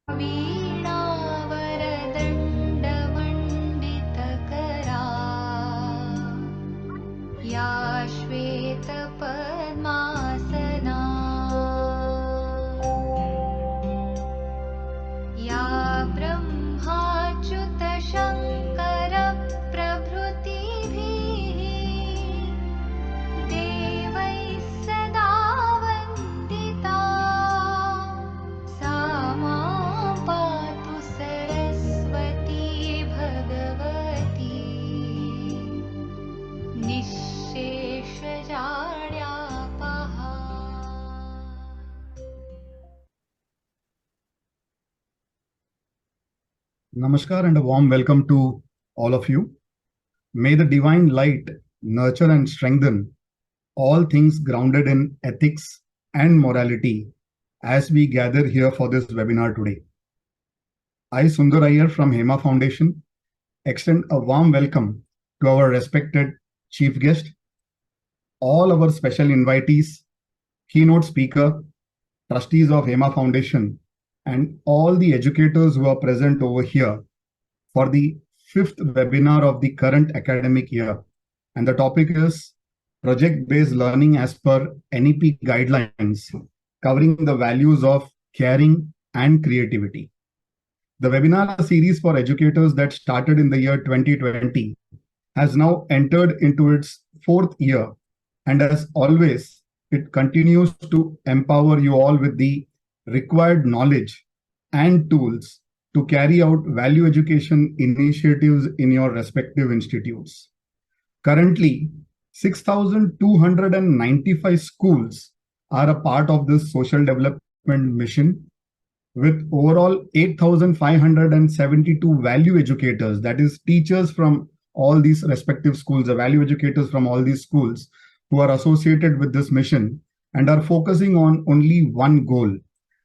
वीणावरदण्डमण्डितकरा या श्वेतपद्मासना या ब्रह्माच्युतशङ्करप्रभृतिभिः देवैः सदा वन्दिता सा मां पातु Saraswati Bhagwati निःशेषजाड्यापहा। Namaskar and a warm welcome to all of you. May the divine light nurture and strengthen all things grounded in ethics and morality as we gather here for this webinar today. I, Sundar Iyer from HEMA Foundation, extend a warm welcome to our respected chief guest, all our special invitees, keynote speaker, trustees of HEMA Foundation, and all the educators who are present over here for the fifth webinar of the current academic year. And the topic is project-based learning as per NEP guidelines, covering the values of caring and creativity. The webinar series for educators that started in the year 2020 has now entered into its fourth year. And as always, it continues to empower you all with the required knowledge and tools to carry out value education initiatives in your respective institutes. Currently, 6,295 schools are a part of this social development mission, with overall 8,572 value educators, that is teachers from all these respective schools, the value educators from all these schools who are associated with this mission and are focusing on only one goal,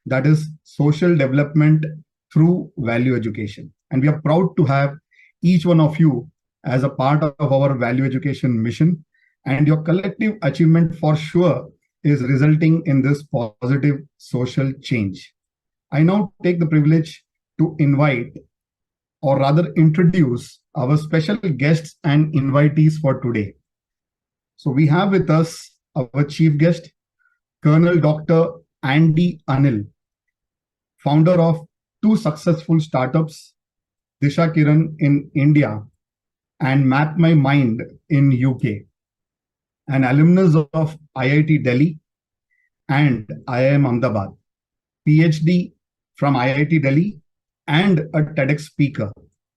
that is social development through value education. And we are proud to have each one of you as a part of our value education mission, and your collective achievement for sure is resulting in this positive social change. I now take the privilege to invite, or rather introduce, our special guests and invitees for today. So we have with us our chief guest, Colonel Dr. Andy Anil, founder of two successful startups, Disha Kiran in India and Map My Mind in UK, an alumnus of IIT Delhi and IIM Ahmedabad, PhD from IIT Delhi, and a TEDx speaker,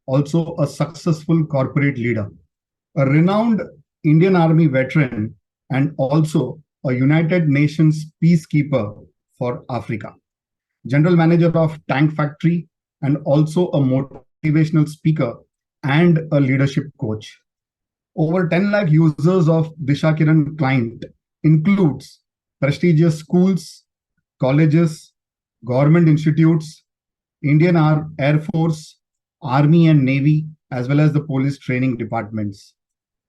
also a successful corporate leader, a renowned Indian Army veteran, and also a United Nations peacekeeper for Africa, general manager of Tank Factory, and also a motivational speaker and a leadership coach. Over 10 lakh users of Disha Kiran client includes prestigious schools, colleges, government institutes, Indian Air Force, Army and Navy, as well as the police training departments.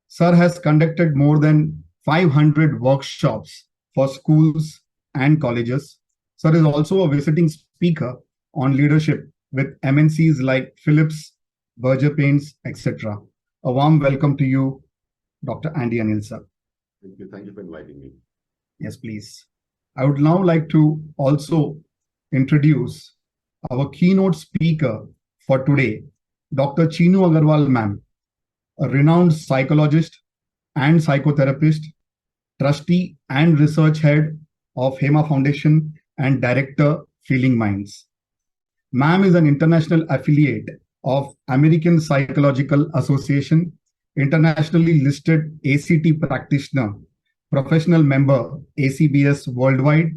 Sir has conducted more than 500 workshops for schools and colleges. Sir is also a visiting speaker on leadership with MNCs like Philips, Berger Paints, etc. A warm welcome to you, Dr. Andy Anil, sir. Thank you. Thank you for inviting me. Yes, please. I would now like to also introduce our keynote speaker for today, Dr. Chinu Agarwal ma'am, a renowned psychologist and psychotherapist, trustee and research head of HEMA Foundation and director, Feeling Minds. Ma'am is an international affiliate of American Psychological Association, internationally listed ACT practitioner, professional member ACBS Worldwide,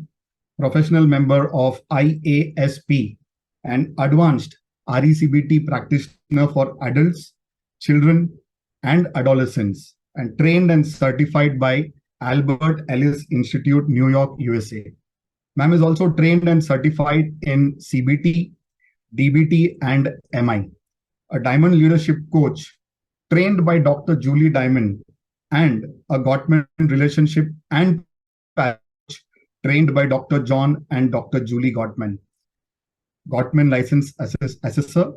professional member of IASP, and advanced RECBT practitioner for adults, children, and adolescents, and trained and certified by Albert Ellis Institute, New York, USA. Ma'am is also trained and certified in CBT, DBT, and MI, a Diamond Leadership Coach, trained by Dr. Julie Diamond, and a Gottman Relationship and Coach, trained by Dr. John and Dr. Julie Gottman. Gottman License Assessor,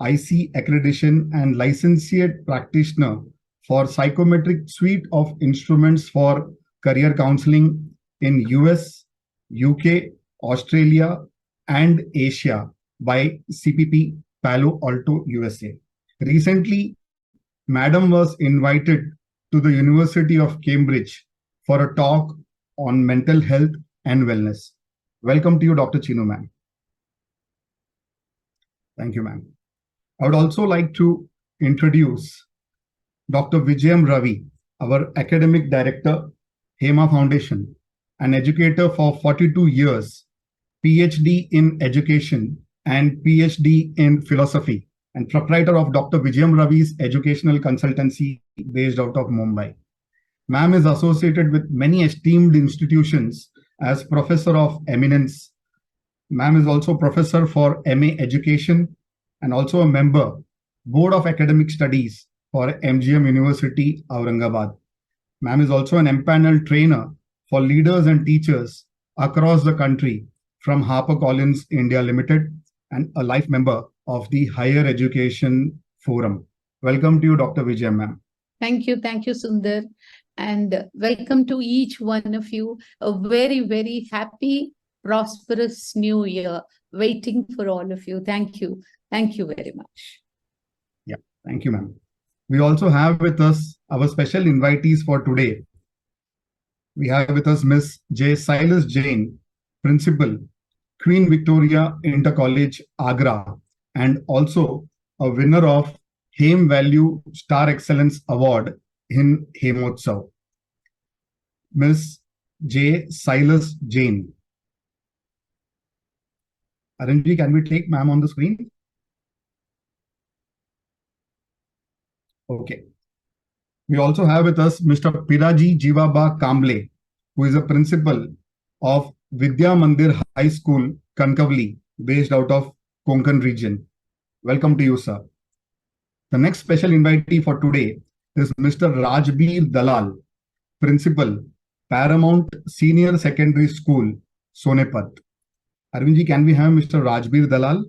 IC Accreditation, and Licentiate Practitioner for Psychometric Suite of Instruments for Career Counseling in US, UK, Australia, and Asia by CPP Palo Alto, USA. Recently, Madam was invited to the University of Cambridge for a talk on mental health and wellness. Welcome to you, Dr. Chinu, ma'am. Thank you, ma'am. I would also like to introduce Dr. Vijayam Ravi, our Academic Director, HEMA Foundation, an educator for 42 years, PhD in Education and PhD in Philosophy, and proprietor of Dr. Vijayam Ravi's educational consultancy based out of Mumbai. Ma'am is associated with many esteemed institutions as Professor of Eminence. Ma'am is also Professor for MA Education and also a member, Board of Academic Studies for MGM University, Aurangabad. Ma'am is also an empaneled trainer for leaders and teachers across the country from HarperCollins India Limited and a life member of the Higher Education Forum. Welcome to you, Dr. Vijay, ma'am. Thank you, Sundar. And welcome to each one of you. A very, very happy, prosperous new year waiting for all of you. Thank you. Thank you very much. Yeah, thank you, ma'am. We also have with us our special invitees for today. We have with us Ms. J. Silas Jain, Principal, Queen Victoria Inter College, Agra, and also a winner of HEM Value Star Excellence Award in Hemotsav. Ms. J. Silas Jain. Arunji, can we take ma'am on the screen? Okay. We also have with us Mr. Piraji Jivaba Kamble, who is a principal of Vidya Mandir High School, Kankavli, based out of Konkan region. Welcome to you, sir. The next special invitee for today is Mr. Rajbir Dalal, Principal, Paramount Senior Secondary School, Sonepat. Arvindji, can we have Mr. Rajbir Dalal?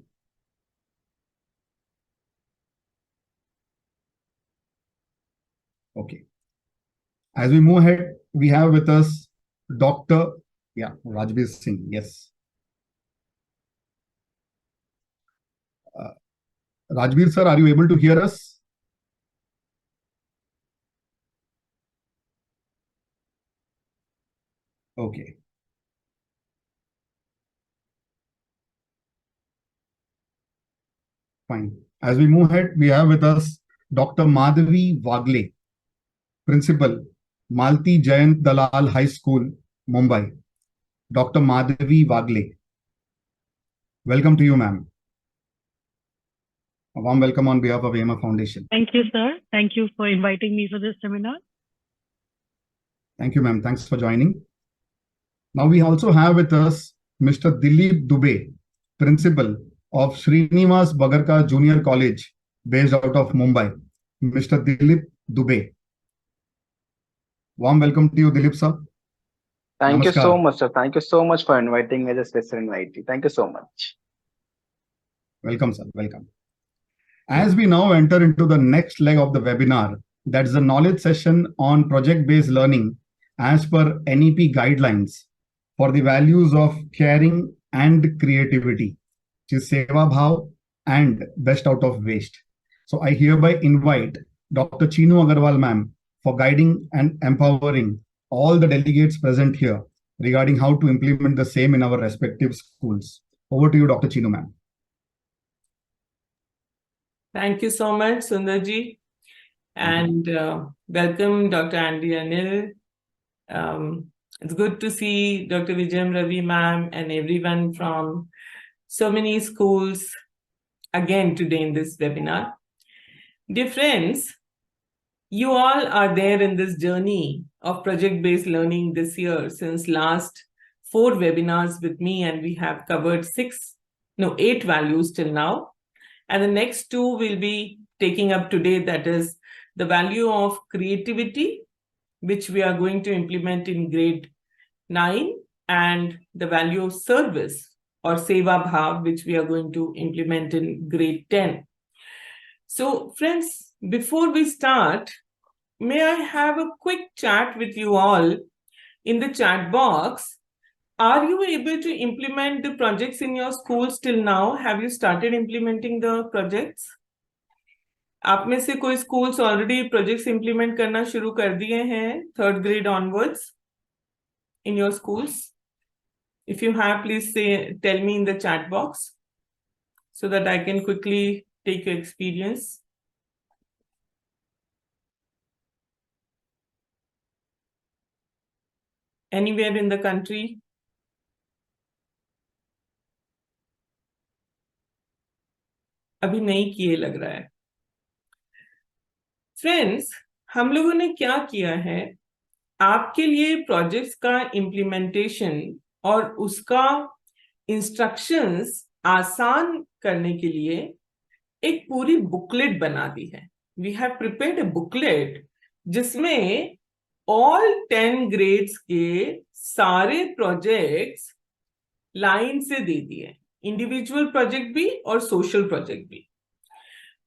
Okay. As we move ahead, we have with us Dr. Rajbir Singh. Yes. Rajbir sir, are you able to hear us? Okay. Fine. As we move ahead, we have with us Dr. Madhavi Wagle, Principal, Malti Jayant Dalal High School, Mumbai. Dr. Madhavi Wagle. Welcome to you, ma'am. A warm welcome on behalf of HEMA Foundation. Thank you, sir. Thank you for inviting me for this seminar. Thank you, ma'am. Thanks for joining. Now we also have with us Mr. Dilip Dubey, Principal of Srinivas Bagarka Junior College, based out of Mumbai. Mr. Dilip Dubey. Warm welcome to you, Dilip sir. Thank you Namaskar. so much, sir. Thank you so much for inviting me as a special invitee. Thank you so much. Welcome, sir. Welcome. As we now enter into the next leg of the webinar, that's the knowledge session on project-based learning as per NEP guidelines for the values of caring and creativity, which is Seva Bhav and best out of waste. So I hereby invite Dr. Chinu Agarwal ma'am for guiding and empowering all the delegates present here regarding how to implement the same in our respective schools. Over to you, Dr. Chinu ma'am. Thank you so much, Sundarji. And welcome, Dr. Andy Anil. It's good to see Dr. Vijayam Ravi ma'am and everyone from so many schools again today in this webinar. Dear friends, you all are there in this journey of project-based learning this year since last 4 webinars with me, and we have covered 8 values till now. And the next 2 will be taking up today, that is the value of creativity, which we are going to implement in grade 9, and the value of service, or Seva Bhav, which we are going to implement in grade 10. So friends, before we start, may I have a quick chat with you all in the chat box? Are you able to implement the projects in your schools till now? Have you started implementing the projects? आप में से कोई schools already projects implement करना शुरू कर दिए हैं 3rd grade onwards in your schools? If you have, please tell me in the chat box so that I can quickly take your experience. Anywhere in the country? अभी नहीं किए लग रहा है. फ्रेंड्स, हम लोगों ने क्या किया है, आपके लिए प्रोजेक्ट्स का इम्प्लीमेंटेशन और उसका इंस्ट्रक्शंस आसान करने के लिए एक पूरी बुकलेट बना दी है. We have prepared a booklet जिसमें ऑल 10 ग्रेड्स के सारे प्रोजेक्ट्स लाइन से दे दिए, इंडिविजुअल प्रोजेक्ट भी और सोशल प्रोजेक्ट भी.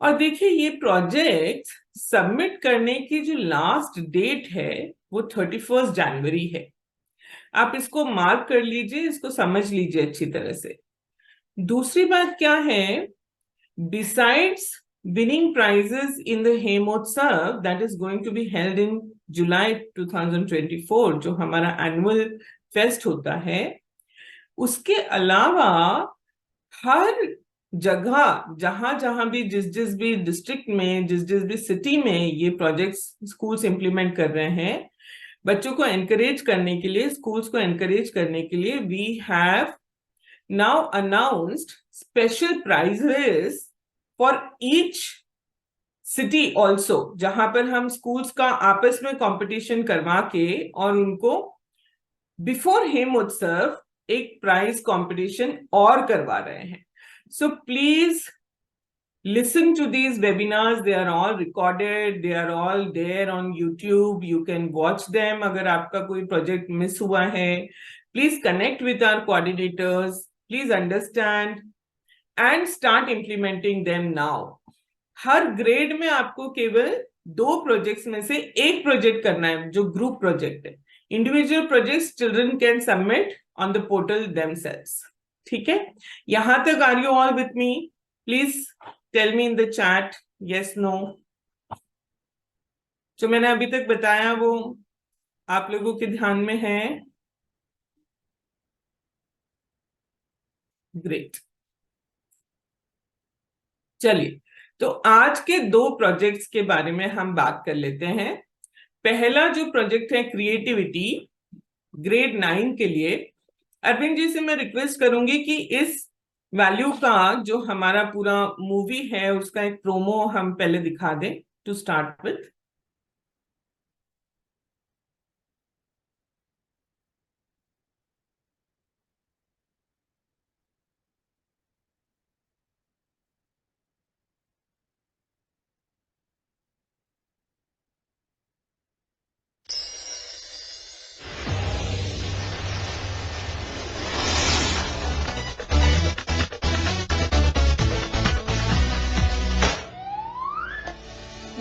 और देखिए, ये प्रोजेक्ट सबमिट करने की जो लास्ट डेट है वो 31 जनवरी है. आप इसको मार्क कर लीजिए, इसको समझ लीजिए अच्छी तरह से. दूसरी बात क्या है, besides winning prizes in the Hemotsav that is going to be held in July 2024, जो हमारा एनुअल फेस्ट होता है, उसके अलावा हर जगह जहां जहां भी जिस भी डिस्ट्रिक्ट में जिस भी सिटी में ये प्रोजेक्ट्स स्कूल्स इंप्लीमेंट कर रहे हैं, बच्चों को एनकरेज करने के लिए, स्कूल्स को एनकरेज करने के लिए we have now announced special prizes for each city also, जहां पर हम स्कूल्स का आपस में कंपटीशन करवा के और उनको बिफोर हेमोत्सव एक प्राइज कंपटीशन और करवा रहे हैं. So please listen to these webinars. They are all recorded. They are all there on YouTube. You can watch them. अगर आपका कोई project miss हुआ है, please connect with our coordinators. Please understand and start implementing them now. Her grade में आपको केवल 2 projects में से एक प्रोजेक्ट करना है जो ग्रुप प्रोजेक्ट है. Individual projects children can submit on the portal themselves. ठीक है, यहां तक are you all with me? Please tell me in the chat yes no. जो मैंने अभी तक बताया वो आप लोगों के ध्यान में है? ग्रेट. चलिए, तो आज के 2 प्रोजेक्ट्स के बारे में हम बात कर लेते हैं. पहला जो प्रोजेक्ट है क्रिएटिविटी, ग्रेड 9 के लिए. अरविंद जी से मैं रिक्वेस्ट करूंगी कि इस वैल्यू का जो हमारा पूरा मूवी है उसका एक प्रोमो हम पहले दिखा दें टू स्टार्ट विथ.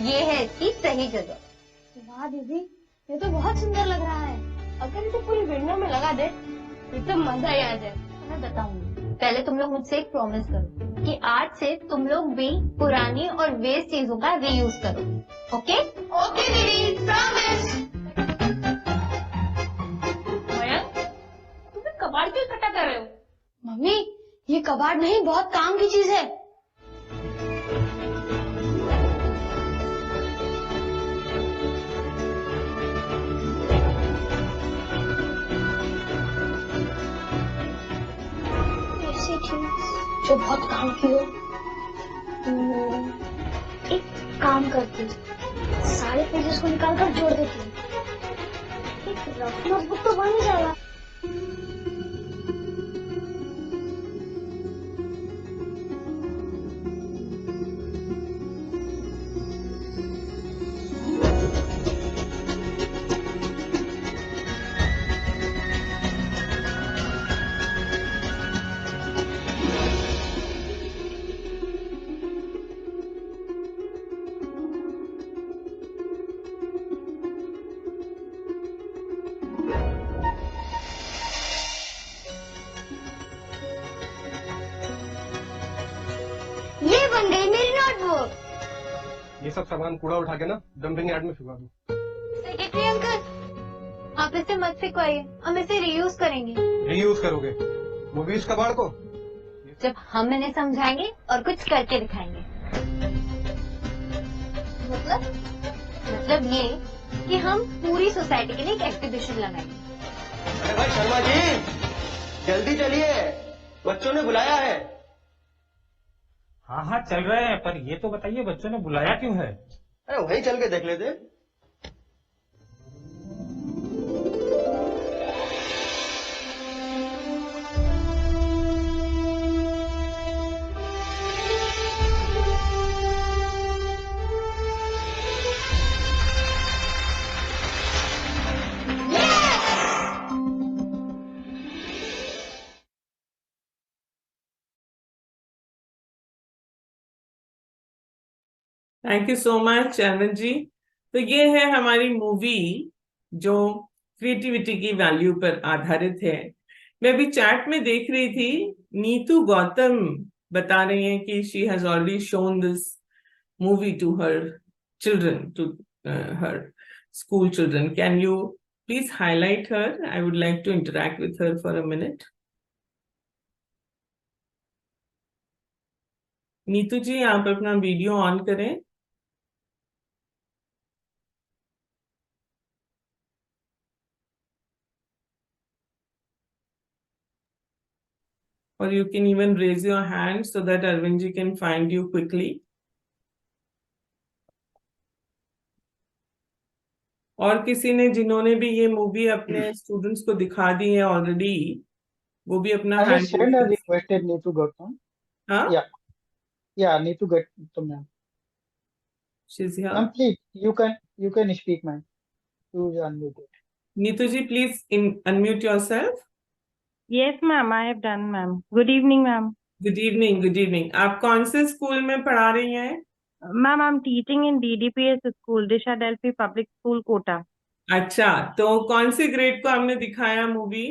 ये है इसकी सही जगह. वाह दीदी, ये तो बहुत सुंदर लग रहा है. अगर इसे पूरी विंडो में लगा दे तो मजा ही आ जाए. मैं बताऊंगी. पहले तुम लोग मुझसे एक प्रॉमिस करो कि आज से तुम लोग भी पुरानी और वेस्ट चीजों का रीयूज करो. ओके? ओके दीदी, प्रॉमिस. मयंक, तुम कबाड़ क्यों इकट्ठा कर रहे हो? मम्मी, ये कबाड़ नहीं, बहुत काम की चीज है. जो बहुत काम की हो. एक काम करती हूँ, सारे पेजेस को निकाल कर जोड़ देती हूँ. एक रफ नोटबुक तो बन ही जाएगा. ये सब सामान कूड़ा उठा के ना डंपिंग यार्ड में फेंका दो। सेक्रेटरी अंकल, आप इसे मत फेंकवाइए, हम इसे रीयूज करेंगे। रीयूज करोगे? वो भी इस कबाड़ को? जब हम इन्हें समझाएंगे और कुछ करके दिखाएंगे। मतलब ये कि हम पूरी सोसाइटी के लिए एक एग्जीबिशन लगाएंगे। अरे भाई शर्मा जी, जल्दी चलिए, बच्चों ने बुलाया है। हाँ हाँ चल रहे हैं, पर ये तो बताइए बच्चों ने बुलाया क्यों है? अरे वहीं चल के देख लेते। Thank you so much Arvind ji. तो ये है हमारी मूवी जो क्रिएटिविटी की वैल्यू पर आधारित है। मैं अभी चैट में देख रही थी, नीतू गौतम बता रही हैं कि she has already shown this movie to her children, to her school children. Can you please highlight her? I would like to interact with her for a minute. Neetu ji, आप अपना वीडियो ऑन करें। Or you can even raise your hand so that Arvind ji can find you quickly. और किसी ने जिन्होंने भी ये movie अपने स्टूडेंट्स को दिखा दी है ऑलरेडी, वो भी अपना I have hand sent a requested Neetu Gautam. हाँ Yeah, Neetu Gautam ma'am. she's here. Ma'am, please, you can speak, ma'am. You are unmuted. Neetu ji, please unmute yourself. Yes, ma'am, I have done, ma'am. Good evening, ma'am. Good evening, good evening. आप कौन से school में पढ़ा रही हैं? Ma'am, I'm teaching in DDPS school, Disha Delphi Public School, Kota. अच्छा, तो कौन से ग्रेड को हमने दिखाया मूवी?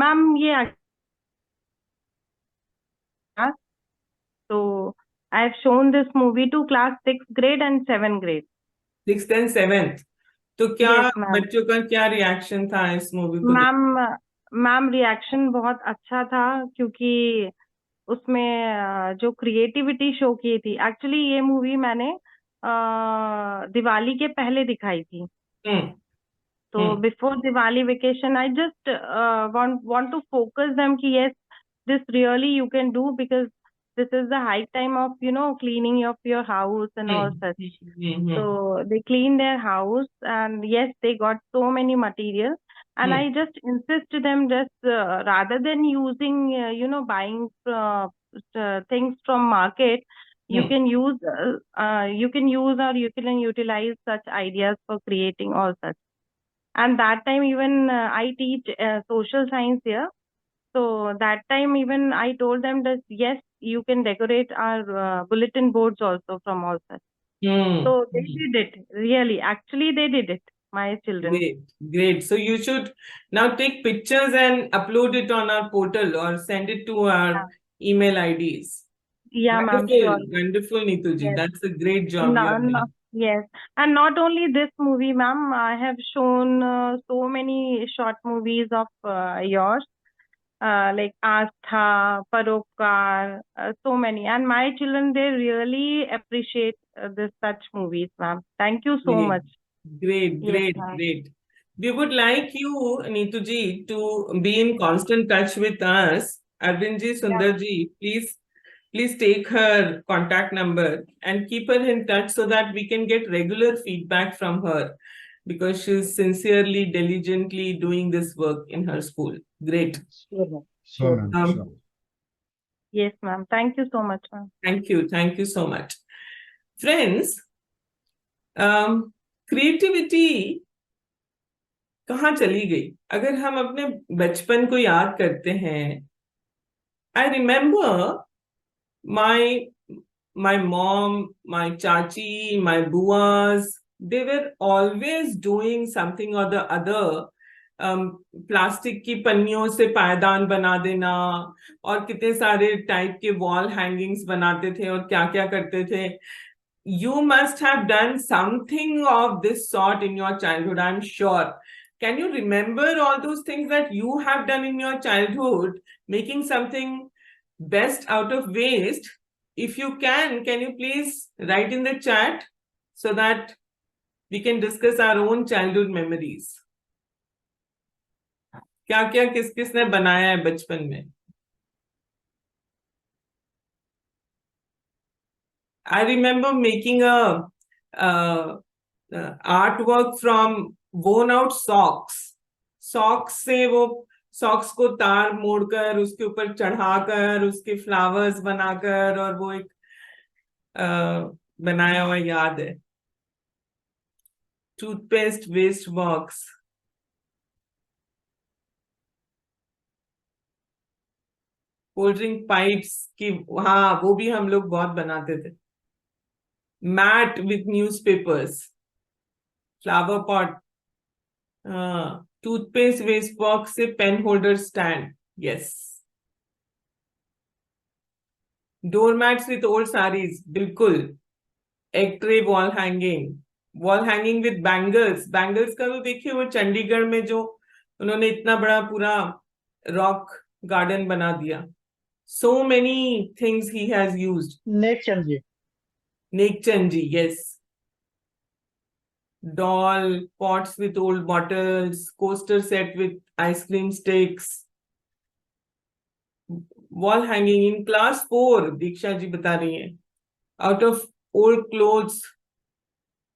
Ma'am, ये so I have shown this movie to class 6th grade and 7th grade. 6th and 7th. तो क्या Yes, ma'am. बच्चों का क्या रिएक्शन था इस मूवी को? मैम रिएक्शन बहुत अच्छा था, क्योंकि उसमें जो क्रिएटिविटी शो की थी। एक्चुअली ये मूवी मैंने दिवाली के पहले दिखाई थी। तो before Diwali vacation I just want to focus them कि yes, this really you can do, because this is the high time of cleaning of your house and all such. So they clean their house, and yes, they got so many materials, and I just insist them, just rather than using buying things from market, you can use or you can utilize such ideas for creating all such. And that time even I teach social science here. So that time even I told them that yes, you can decorate our bulletin boards also from all such. So they did it. Really, actually they did it, my children. Great. So you should now take pictures and upload it on our portal or send it to our email IDs. Yeah, ma'am. Sure. Wonderful, Neetu ji. Yes. That's a great job you have done. Yes, and not only this movie, ma'am. I have shown so many short movies of yours. Like Astha, Paropkar, so many. And my children, they really appreciate this such movies, ma'am. Thank you so much. Great. We would like you, Neetu ji, to be in constant touch with us. Arvind ji, Sundar ji, please take her contact number and keep her in touch so that we can get regular feedback from her, because she's sincerely, diligently doing this work in her school. Great. Sure. Yes, ma'am. Thank you so much, ma'am. Thank you so much. Friends, creativity कहाँ चली गई? अगर हम अपने बचपन को याद करते हैं, I remember my mom, my chachi, my buas, they were always doing something or the other. Plastic की पन्नियों से पायदान बना देना, और कितने सारे टाइप के वॉल हैंगिंग्स बनाते थे और क्या क्या करते थे। you must have done something of this sort in your childhood, I'm sure. Can you remember all those things that you have done in your childhood, making something best out of waste? If you can you please write in the chat so that we can discuss our own childhood memories? क्या क्या किस किसने बनाया है बचपन में? I remember making a artwork from worn out socks. Socks से वो socks को तार मोड़कर उसके ऊपर चढ़ाकर उसके flowers बनाकर और वो एक बनाया हुआ याद है. Toothpaste waste box. Cold drink pipes की, हाँ वो भी हम लोग बहुत बनाते थे. Mat with newspapers, flower pot, toothpaste waste box से pen holder stand. Yes. Doormats with old saris, बिल्कुल. Egg tray wall hanging with bangles. Bangles का तो देखिए वो चंडीगढ़ में जो उन्होंने इतना बड़ा पूरा रॉक गार्डन बना दिया. So many things he has used. Nekchandji, yes. Doll, pots with old bottles, coaster set with ice cream sticks. Wall hanging in class 4, Diksha ji bata rahi hai. Out of old clothes,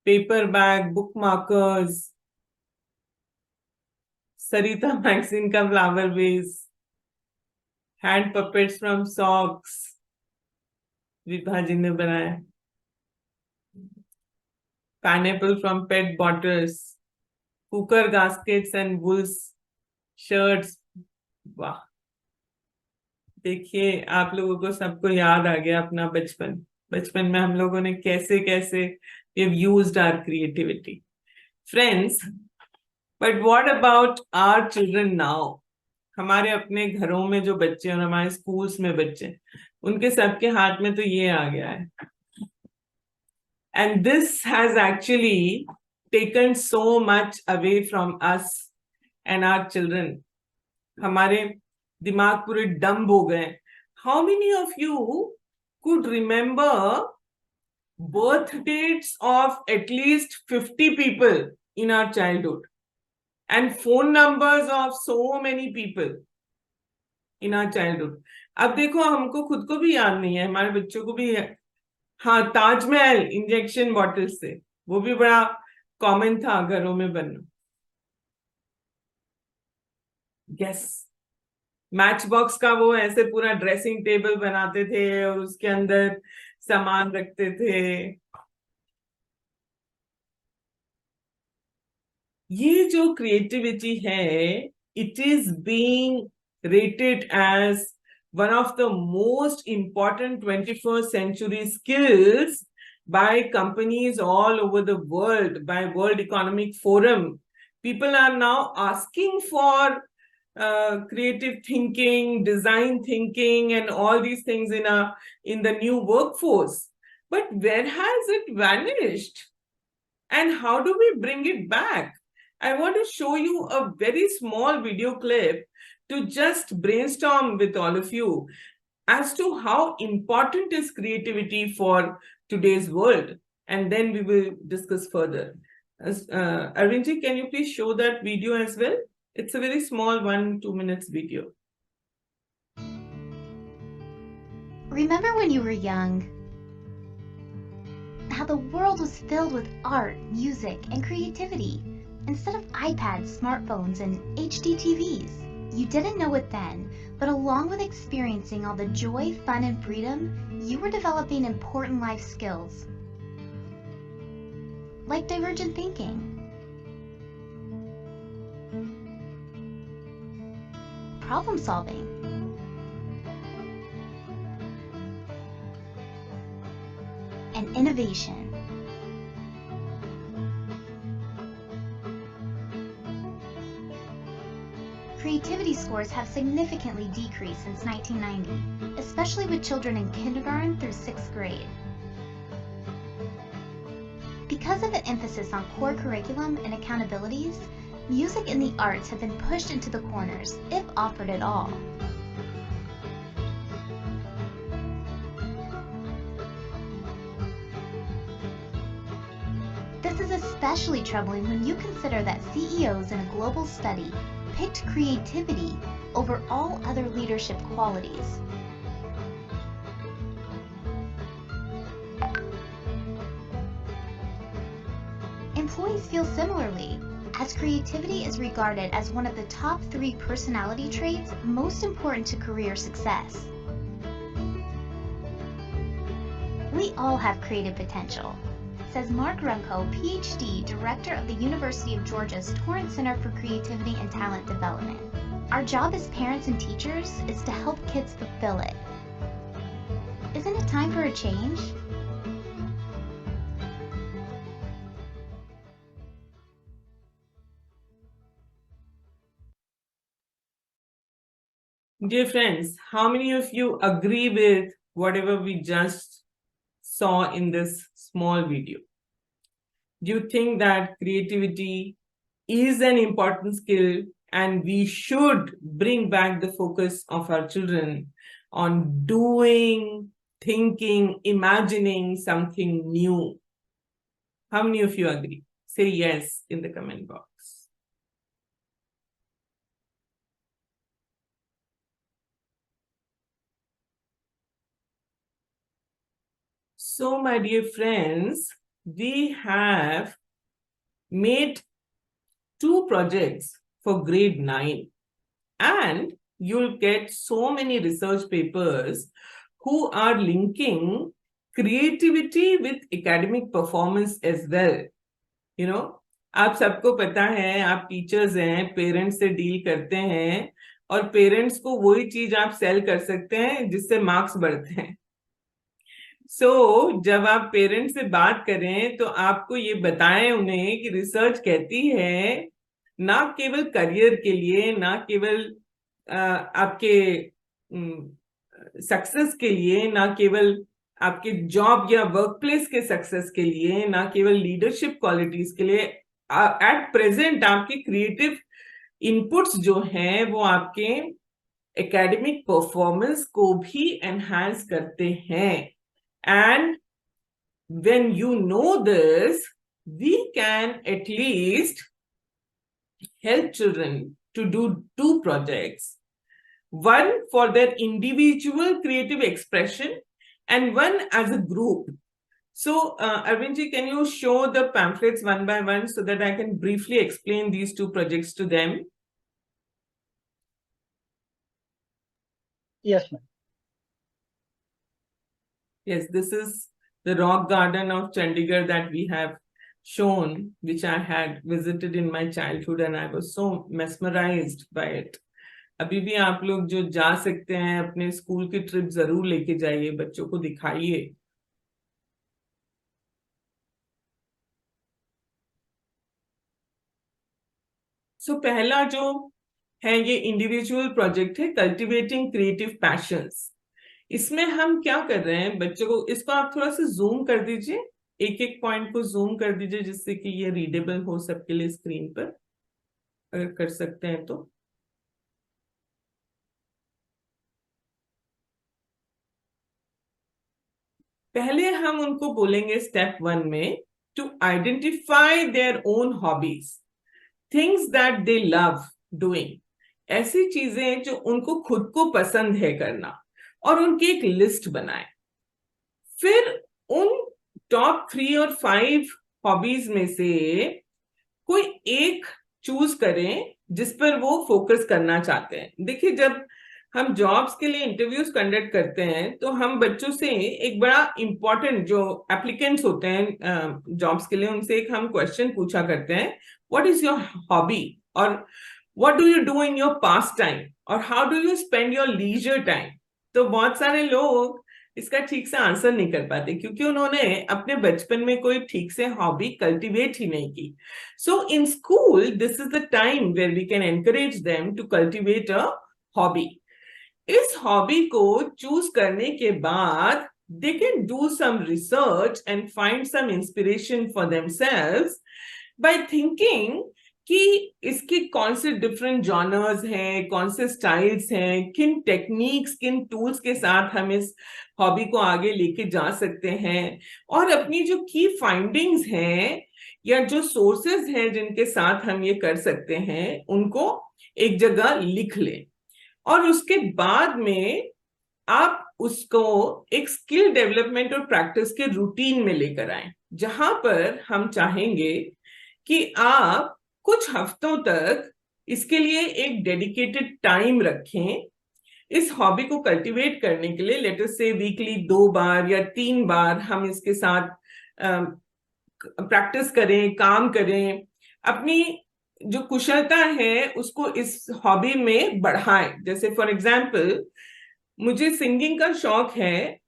paper bag, bookmarkers, Sarita magazine ka flower vase. Hand puppets from socks, Vibha ji ने बनाया. Pineapple from pet bottles, cooker gaskets and wools shirts. वाह, देखिए आप लोगों को सबको याद आ गया अपना बचपन में हम लोगों ने कैसे कैसे we have used our creativity. Friends, but what about our children now? हमारे अपने घरों में जो बच्चे और हमारे स्कूल्स में बच्चे, उनके सबके हाथ में तो ये आ गया है. And this has actually taken so much away from us and our children. हमारे दिमाग पूरे डम्ब हो गए. How many of you could remember birth dates of at least 50 people in our childhood? And phone numbers of so many people in our childhood. अब देखो हमको खुद को भी याद नहीं है, हमारे बच्चों को भी है. हाँ, ताजमहल इंजेक्शन बॉटल से, वो भी बड़ा कॉमन था घरों में बनना. यस. मैच बॉक्स का वो ऐसे पूरा ड्रेसिंग टेबल बनाते थे और उसके अंदर सामान रखते थे. ये जो क्रिएटिविटी है, it is being rated as one of the most important 21st century skills by companies all over the world, by World Economic Forum. People are now asking for creative thinking, design thinking, and all these things in the new workforce. But where has it vanished? And how do we bring it back? I want to show you a very small video clip to just brainstorm with all of you as to how important is creativity for today's world. And then we will discuss further. Arvinji, can you please show that video as well? It's a very small 1-2 minutes video. Remember when you were young, how the world was filled with art, music, and creativity, instead of iPads, smartphones, and HD TVs. You didn't know it then, but along with experiencing all the joy, fun, and freedom, you were developing important life skills, like divergent thinking, problem solving, and innovation. Creativity scores have significantly decreased since 1990, especially with children in kindergarten through 6th grade. Because of an emphasis on core curriculum and accountabilities, music and the arts have been pushed into the corners, if offered at all. This is especially troubling when you consider that CEOs in a global study picked creativity over all other leadership qualities. Employees feel similarly, as creativity is regarded as one of the top 3 personality traits most important to career success. We all have creative potential, says Mark Runco, PhD, Director of the University of Georgia's Torrance Center for Creativity and Talent Development. Our job as parents and teachers is to help kids fulfill it. Isn't it time for a change? Dear friends, how many of you agree with whatever we just saw in this small video? Do you think that creativity is an important skill and we should bring back the focus of our children on doing, thinking, imagining something new? How many of you agree? Say yes in the comment box. So, my dear friends, we have made 2 projects for grade 9, and you'll get so many research papers who are linking creativity with academic performance as well. You know, आप सबको पता है, आप teachers हैं, parents से deal करते हैं, और पेरेंट्स को वही चीज आप सेल कर सकते हैं जिससे मार्क्स बढ़ते हैं. जब आप पेरेंट्स से बात करें तो आपको ये बताएं उन्हें कि रिसर्च कहती है ना केवल करियर के लिए, ना केवल आपके सक्सेस के लिए, ना केवल आपके जॉब या वर्कप्लेस के सक्सेस के लिए, ना केवल लीडरशिप क्वालिटीज के लिए. एट प्रेजेंट आपके क्रिएटिव इनपुट्स जो हैं वो आपके एकेडमिक परफॉर्मेंस को भी एनहांस करते हैं. And when you know this, we can at least help children to do 2 projects. One for their individual creative expression and one as a group. So, Arvindji, can you show the pamphlets one by one so that I can briefly explain these 2 projects to them? Yes, ma'am. Yes, this is the rock garden of Chandigarh that we have shown, which I had visited in my childhood and I was so mesmerized by it. अभी भी आप लोग जो जा सकते हैं अपने school की ट्रिप जरूर लेके जाइए, बच्चों को दिखाइए. सो पहला जो है ये इंडिविजुअल प्रोजेक्ट है, कल्टिवेटिंग क्रिएटिव पैशंस. इसमें हम क्या कर रहे हैं बच्चों को, इसको आप थोड़ा सा जूम कर दीजिए, एक पॉइंट को जूम कर दीजिए जिससे कि ये रीडेबल हो सबके लिए स्क्रीन पर, अगर कर सकते हैं तो. पहले हम उनको बोलेंगे स्टेप 1 में to identify their own hobbies, things that they love doing, ऐसी चीजें जो उनको खुद को पसंद है करना, और उनकी एक लिस्ट बनाएं. फिर उन टॉप 3 और 5 हॉबीज में से कोई एक चूज करें जिस पर वो फोकस करना चाहते हैं. देखिए, जब हम जॉब्स के लिए इंटरव्यूज कंडक्ट करते हैं तो हम बच्चों से एक बड़ा इंपॉर्टेंट, जो एप्लीकेंट्स होते हैं जॉब्स के लिए, उनसे एक हम क्वेश्चन पूछा करते हैं, व्हाट इज योर हॉबी, और what do you do in your pass time, और how do you spend your leisure time. तो बहुत सारे लोग इसका ठीक से आंसर नहीं कर पाते क्योंकि उन्होंने अपने बचपन में कोई ठीक से हॉबी कल्टीवेट ही नहीं की. So in school this is the time where we can encourage them to cultivate a hobby. इस हॉबी को चूज करने के बाद they can do some research and find some inspiration for themselves by thinking कि इसके कौन से different genres हैं, कौन से स्टाइल्स हैं, किन टेक्निक्स, किन टूल्स के साथ हम इस हॉबी को आगे लेके जा सकते हैं, और अपनी जो की फाइंडिंग्स हैं या जो सोर्सेज हैं जिनके साथ हम ये कर सकते हैं, उनको एक जगह लिख लें। और उसके बाद में आप उसको एक स्किल डेवलपमेंट और प्रैक्टिस के रूटीन में लेकर आए, जहां पर हम चाहेंगे कि आप कुछ हफ्तों तक इसके लिए एक डेडिकेटेड टाइम रखें इस हॉबी को कल्टीवेट करने के लिए। लेट अस से वीकली 2 बार या 3 बार हम इसके साथ प्रैक्टिस करें, काम करें, अपनी जो कुशलता है उसको इस हॉबी में बढ़ाएं। जैसे फॉर एग्जाम्पल मुझे सिंगिंग का शौक है,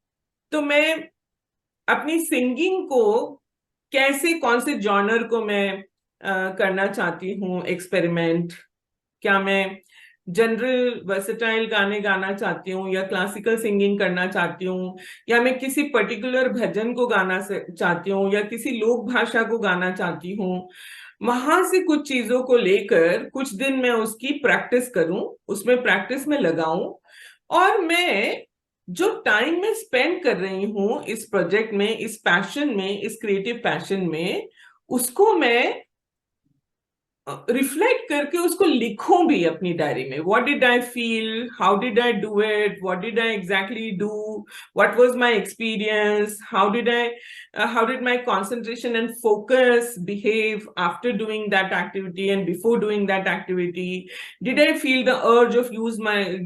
तो मैं अपनी सिंगिंग को कैसे, कौन से जॉनर को मैं करना चाहती हूँ एक्सपेरिमेंट, क्या मैं जनरल वर्सेटाइल गाने गाना चाहती हूँ या क्लासिकल सिंगिंग करना चाहती हूँ, या मैं किसी पर्टिकुलर भजन को गाना चाहती हूँ या किसी लोक भाषा को गाना चाहती हूँ। वहां से कुछ चीजों को लेकर कुछ दिन मैं उसकी प्रैक्टिस करूं, उसमें प्रैक्टिस में लगाऊं, और मैं जो टाइम में स्पेंड कर रही हूं इस प्रोजेक्ट में, इस पैशन में, इस क्रिएटिव पैशन में, उसको मैं रिफ्लेक्ट करके उसको लिखूं भी अपनी डायरी में। What did I feel, how did I do it, what did I exactly do, what was my experience, how did my concentration and focus behave after doing that activity and before doing that activity, did I feel the urge of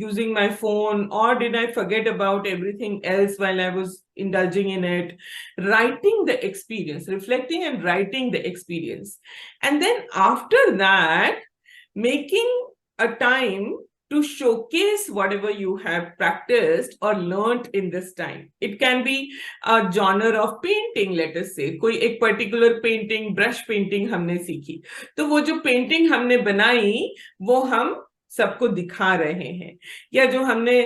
using my phone, or did I forget about everything else while I was indulging in it. Writing the experience, reflecting and writing the experience. And then after that, making a time to showcase whatever you have practiced or learned in this time. It can be a genre of painting, let us say. कोई एक particular painting, brush painting हमने सीखी, तो वो जो painting हमने बनाई वो हम सबको दिखा रहे हैं, या जो हमने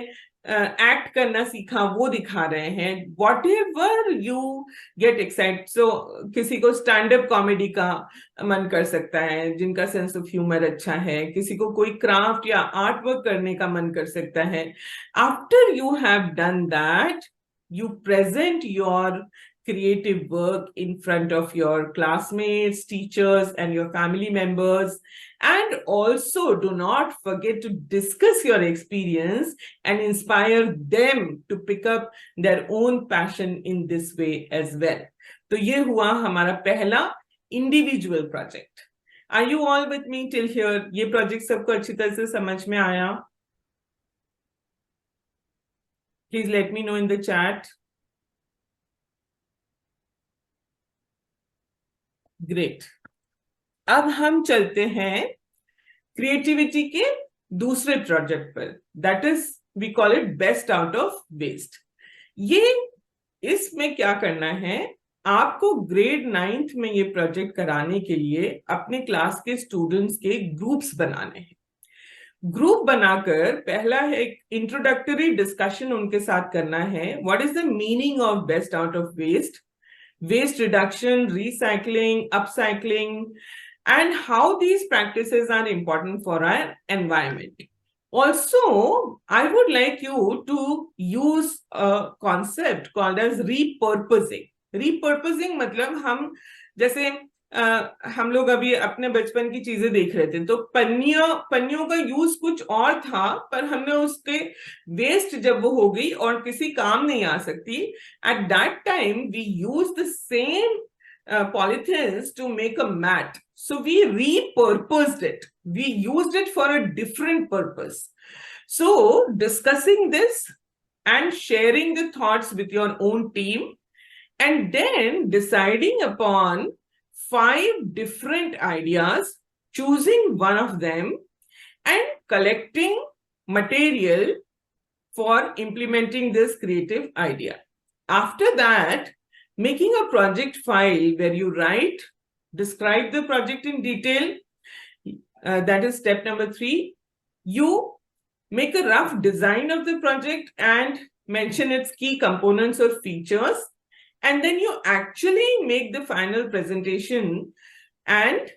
एक्ट करना सीखा वो दिखा रहे हैं। Whatever you get excite. So किसी को स्टैंड अप कॉमेडी का मन कर सकता है, जिनका सेंस ऑफ ह्यूमर अच्छा है, किसी को कोई क्राफ्ट या आर्ट वर्क करने का मन कर सकता है। After you have done that, you present your creative work in front of your classmates, teachers, and your family members. And also do not forget to discuss your experience and inspire them to pick up their own passion in this way as well. तो ये हुआ हमारा पहला individual project. Are you all with me till here? ये project सबको अच्छी तरह से समझ में आया? Please let me know in the chat. Great. अब हम चलते हैं क्रिएटिविटी के दूसरे प्रोजेक्ट पर, that is we call it best out of waste. ये इसमें क्या करना है, आपको ग्रेड 9th में ये प्रोजेक्ट कराने के लिए अपने क्लास के स्टूडेंट्स के ग्रुप्स बनाने हैं। ग्रुप बनाकर पहला है इंट्रोडक्टरी डिस्कशन उनके साथ करना है। What is the meaning of best out of waste, waste reduction, recycling, upcycling, and how these practices are important for our environment. Also, I would like you to use a concept called as repurposing. Repurposing मतलब हम जैसे हम लोग अभी अपने बचपन की चीजें देख रहे थे, तो पन्नियों का यूज कुछ और था, पर हमने उसके वेस्ट जब वो हो गई और किसी काम नहीं आ सकती, at that time we used the same polythenes to make a mat. So we repurposed it. We used it for a different purpose. So discussing this and sharing the thoughts with your own team, and then deciding upon 5 different ideas, choosing one of them, and collecting material for implementing this creative idea. After that, making a project file where you write, describe the project in detail. That is step number 3. You make a rough design of the project and mention its key components or features, and then you actually make the final presentation and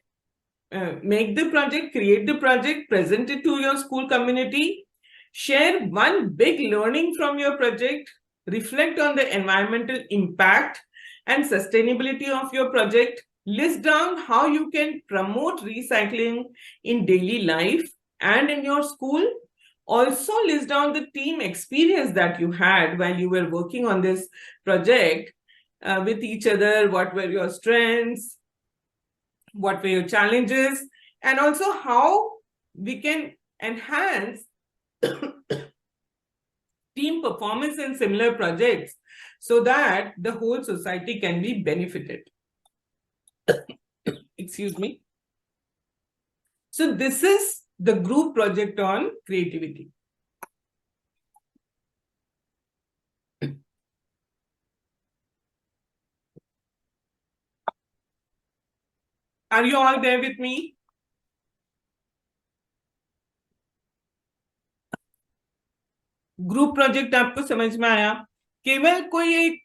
make the project, create the project, present it to your school community, share one big learning from your project, reflect on the environmental impact and sustainability of your project, list down how you can promote recycling in daily life and in your school. Also list down the team experience that you had while you were working on this project with each other. What were your strengths? What were your challenges? And also how we can enhance team performance in similar projects so that the whole society can be benefited. Excuse me. So this is the group project on creativity. Are you all there with me? Group project आपको समझ में आया? केवल कोई एक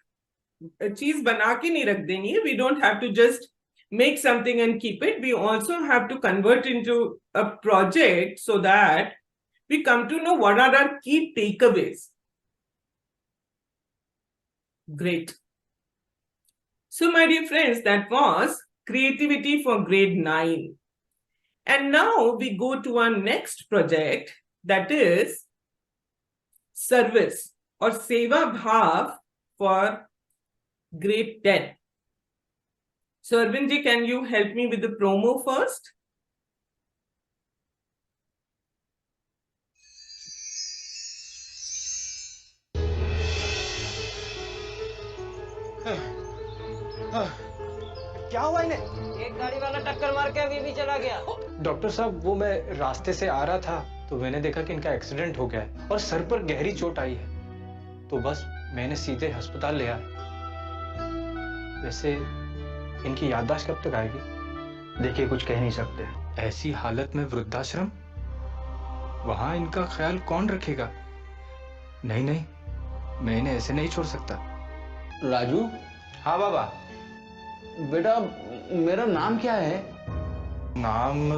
चीज बना के नहीं रख देनी है. We don't have to just make something and keep it. We also have to convert into a project so that we come to know what are our key takeaways. Great. So my dear friends, that was creativity for grade 9. And now we go to our next project, that is service or seva bhav for grade 10. So Arvindji, can you help me with the promo first? क्या हुआ इन्हें? एक गाड़ी वाला टक्कर मार के अभी भी चला गया। डॉक्टर साहब, वो मैं रास्ते से आ रहा था तो मैंने देखा कि इनका एक्सीडेंट हो गया है और सर पर गहरी चोट आई है, तो बस मैंने सीधे अस्पताल ले आया। वैसे इनकी याददाश्त कब तक आएगी? देखिए, कुछ कह नहीं सकते। ऐसी हालत में वृद्धाश्रम, वहां इनका ख्याल कौन रखेगा? नहीं नहीं, मैं इन्हें ऐसे नहीं छोड़ सकता। राजू। हाँ बाबा। बेटा, मेरा नाम क्या है? नाम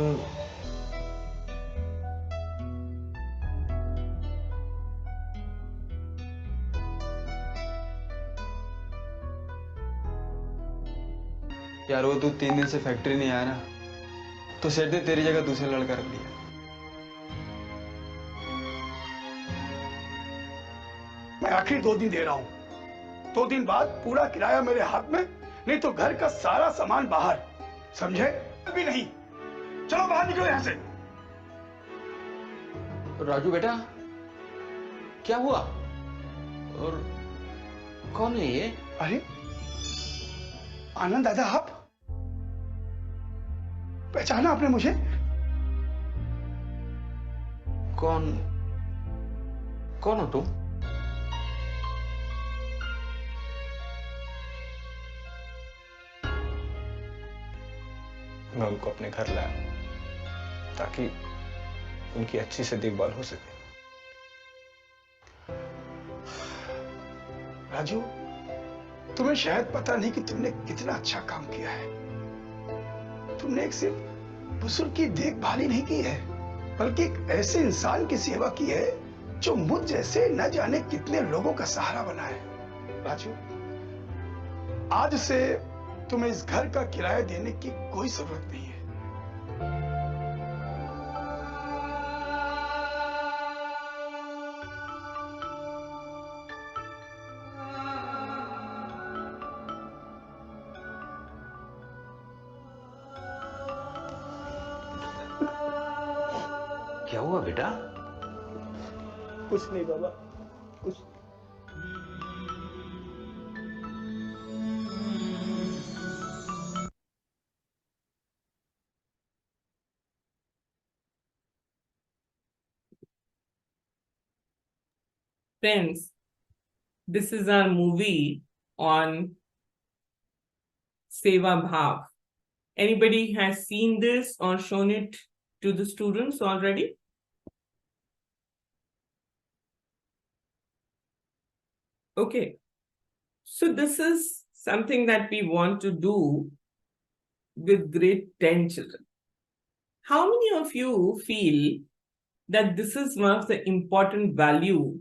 यार, वो तू 3 दिन से फैक्ट्री नहीं आया ना, तो सेठ ने तेरी जगह दूसरा लड़का रख लिया। मैं आखिरी 2 दिन दे रहा हूं। 2 दिन बाद पूरा किराया मेरे हाथ में, नहीं तो घर का सारा सामान बाहर। समझे? अभी नहीं। चलो बाहर निकलो यहां से। राजू बेटा, क्या हुआ? और कौन है ये? अरे आनंद दादा, आप पहचाना आपने मुझे? कौन हो तुम? मैं उनको अपने घर लाया ताकि उनकी अच्छी से देखभाल हो सके। राजू, तुम्हें शायद पता नहीं कि तुमने कितना अच्छा काम किया है। तुमने एक सिर्फ बुजुर्ग की देखभाल ही नहीं की है, बल्कि एक ऐसे इंसान की सेवा की है जो मुझ जैसे न जाने कितने लोगों का सहारा बना है। राजू, आज से तुम्हें इस घर का किराया देने की कोई जरूरत नहीं है। क्या हुआ बेटा? कुछ नहीं बाबा, कुछ। Friends, this is our movie on Seva Bhav. Anybody has seen this or shown it to the students already? Okay. So this is something that we want to do with grade 10 children. How many of you feel that this is one of the important value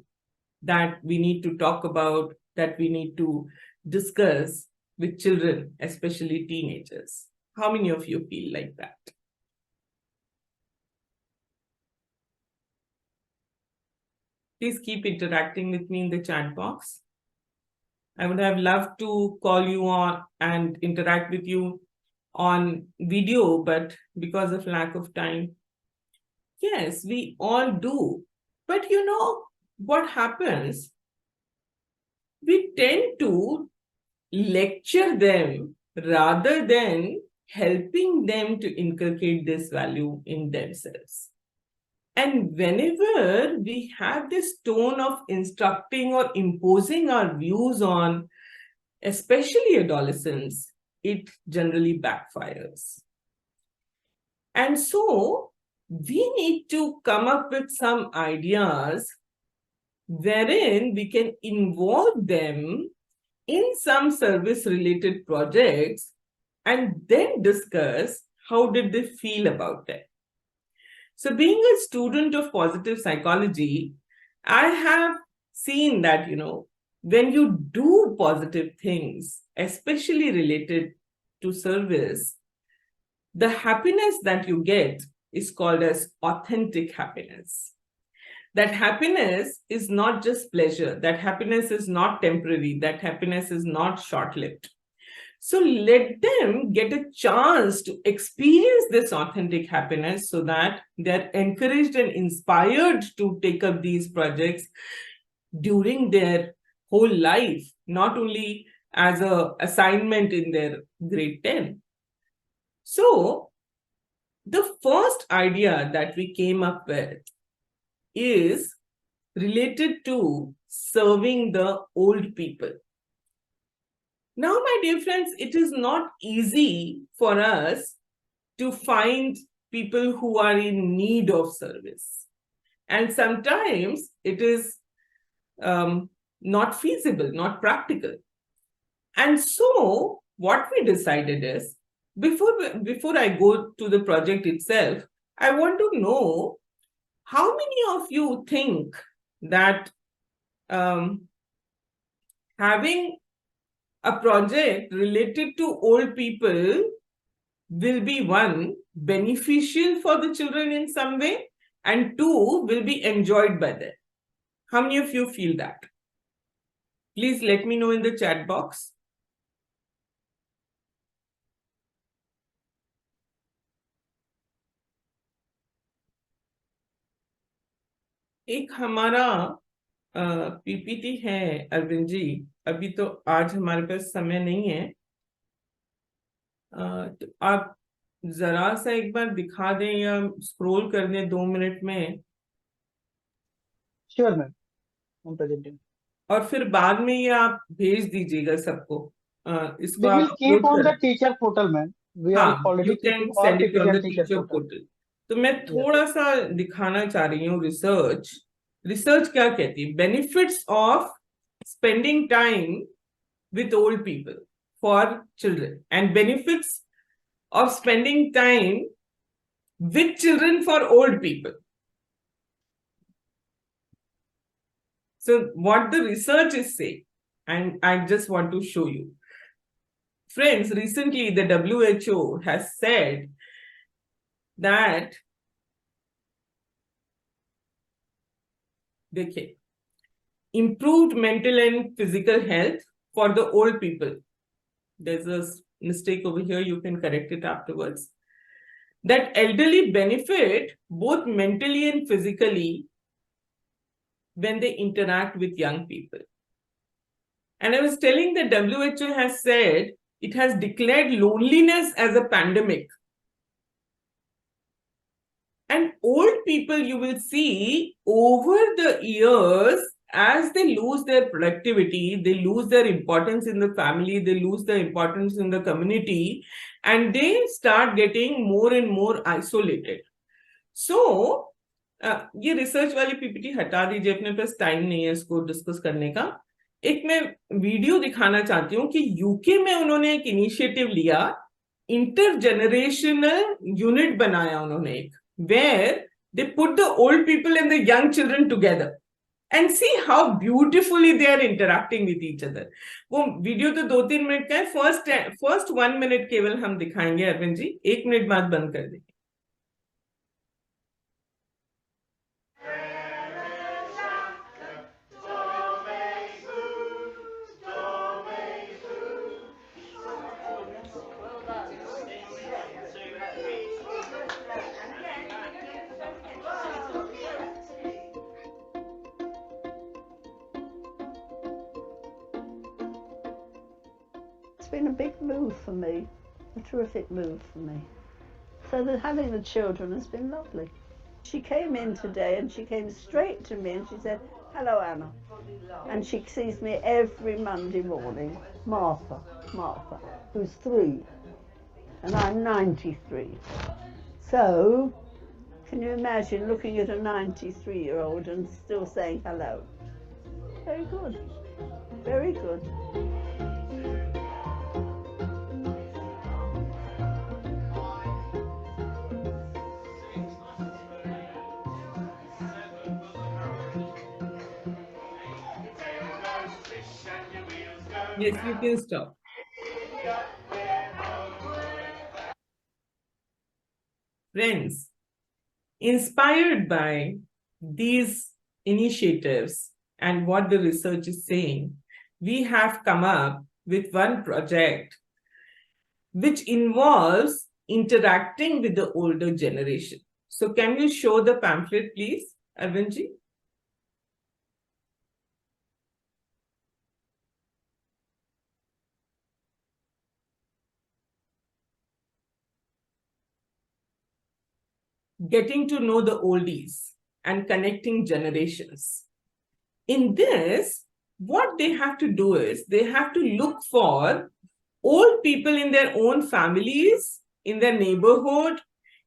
that we need to talk about, that we need to discuss with children, especially teenagers? How many of you feel like that? Please keep interacting with me in the chat box. I would have loved to call you on and interact with you on video, but because of lack of time, yes, we all do. But you know what happens? We tend to lecture them rather than helping them to inculcate this value in themselves. And whenever we have this tone of instructing or imposing our views on, especially adolescents, it generally backfires. And so we need to come up with some ideas wherein we can involve them in some service-related projects and then discuss how did they feel about it. So being a student of positive psychology, I have seen that, when you do positive things, especially related to service, the happiness that you get is called as authentic happiness. That happiness is not just pleasure. That happiness is not temporary. That happiness is not short-lived. So let them get a chance to experience this authentic happiness so that they're encouraged and inspired to take up these projects during their whole life, not only as an assignment in their grade 10. So the first idea that we came up with is related to serving the old people. Now, my dear friends, it is not easy for us to find people who are in need of service. And sometimes it is not feasible, not practical. And so what we decided is, before I go to the project itself, I want to know how many of you think that having a project related to old people will be, one, beneficial for the children in some way, and two, will be enjoyed by them. How many of you feel that? Please let me know in the chat box. एक हमारा PPT है अरविंद जी, अभी तो आज हमारे पास समय नहीं है, तो आप जरा सा एक बार दिखा दें या स्क्रॉल कर दें 2 मिनट में। Sure ma'am, I'm presenting. और फिर बाद में ये आप भेज दीजिएगा सबको। इसको We आप will keep upload on the करें। teacher portal, ma'am. We are हाँ, already you can keeping all send it PPT on the on teacher teacher portal. portal. तो मैं थोड़ा सा दिखाना चाह रही हूँ रिसर्च क्या कहती है, benefits of spending time with old people for children and benefits of spending time with children for old people. So what the research is saying, and I just want to show you. Friends, recently the WHO has said that improved mental and physical health for the old people. There's a mistake over here, you can correct it afterwards. That elderly benefit both mentally and physically when they interact with young people. And I was telling the WHO has said it has declared loneliness as a pandemic. And old people, you will see over the years, as they lose their productivity, they lose their importance in the family, they lose their importance in the community, and they start getting more and more isolated. So, ये research वाली PPT हटा दीजिए, अपने पास time नहीं है इसको discuss करने का। एक मैं वीडियो दिखाना चाहती हूँ कि यूके में उन्होंने एक इनिशिएटिव लिया, इंटरजेनरेशनल यूनिट बनाया उन्होंने एक, where they put the old people and the young children together and see how beautifully they are interacting with each other. वो वीडियो तो 2-3 मिनट का है, फर्स्ट 1 मिनट केवल हम दिखाएंगे अरविंद जी, 1 मिनट बाद बंद कर देंगे। It's been a big move for me, a terrific move for me. So that having the children has been lovely. She came in today and she came straight to me and she said, "Hello, Anna." And she sees me every Monday morning. Martha, who's 3, and I'm 93. So, can you imagine looking at a 93-year-old and still saying hello? Very good, very good. Yes, you can stop. Friends, inspired by these initiatives and what the research is saying, we have come up with one project which involves interacting with the older generation. So can you show the pamphlet, please, Arvindji? Getting to know the oldies and connecting generations. In this, what they have to do is they have to look for old people in their own families, in their neighborhood,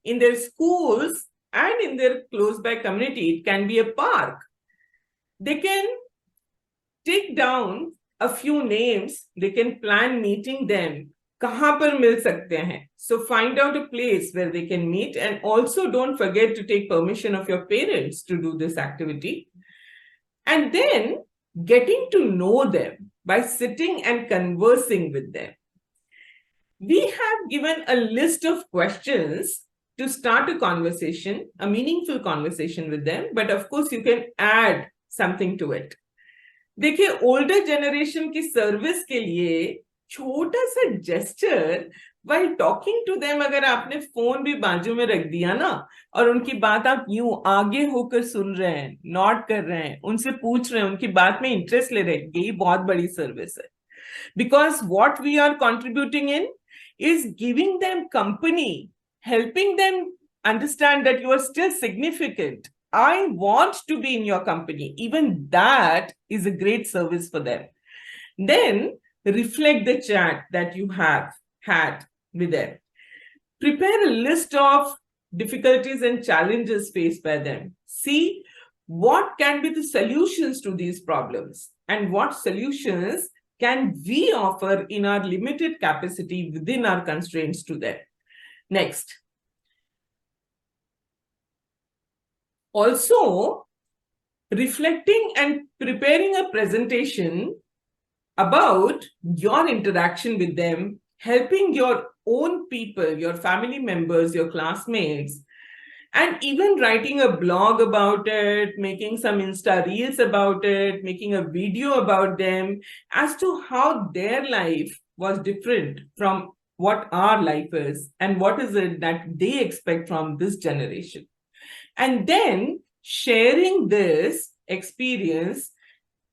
in their schools, and in their close by community. It can be a park. They can take down a few names, they can plan meeting them. कहाँ पर मिल सकते हैं? So find out a place where they can meet, and also don't forget to take permission of your parents to do this activity. And then getting to know them by sitting and conversing with them. We have given a list of questions to start a conversation, a meaningful conversation with them, but of course you can add something to it. देखिए, older generation की service के लिए छोटा सा gesture while talking to them, अगर आपने phone भी बाजू में रख दिया ना और उनकी बात आप यूं आगे होकर सुन रहे हैं, नॉट कर रहे हैं, उनसे पूछ रहे हैं, उनकी बात में इंटरेस्ट ले रहे हैं, यही बहुत बड़ी सर्विस है. Because what we are contributing in is giving them company, helping them understand that you are still significant. I want to be in your company. Even that is a great service for them. Then reflect the chat that you have had with them. Prepare a list of difficulties and challenges faced by them. See what can be the solutions to these problems and what solutions can we offer in our limited capacity within our constraints to them. Next. Also, reflecting and preparing a presentation about your interaction with them, helping your own people, your family members, your classmates, and even writing a blog about it, making some Insta reels about it, making a video about them as to how their life was different from what our life is and what is it that they expect from this generation. And then sharing this experience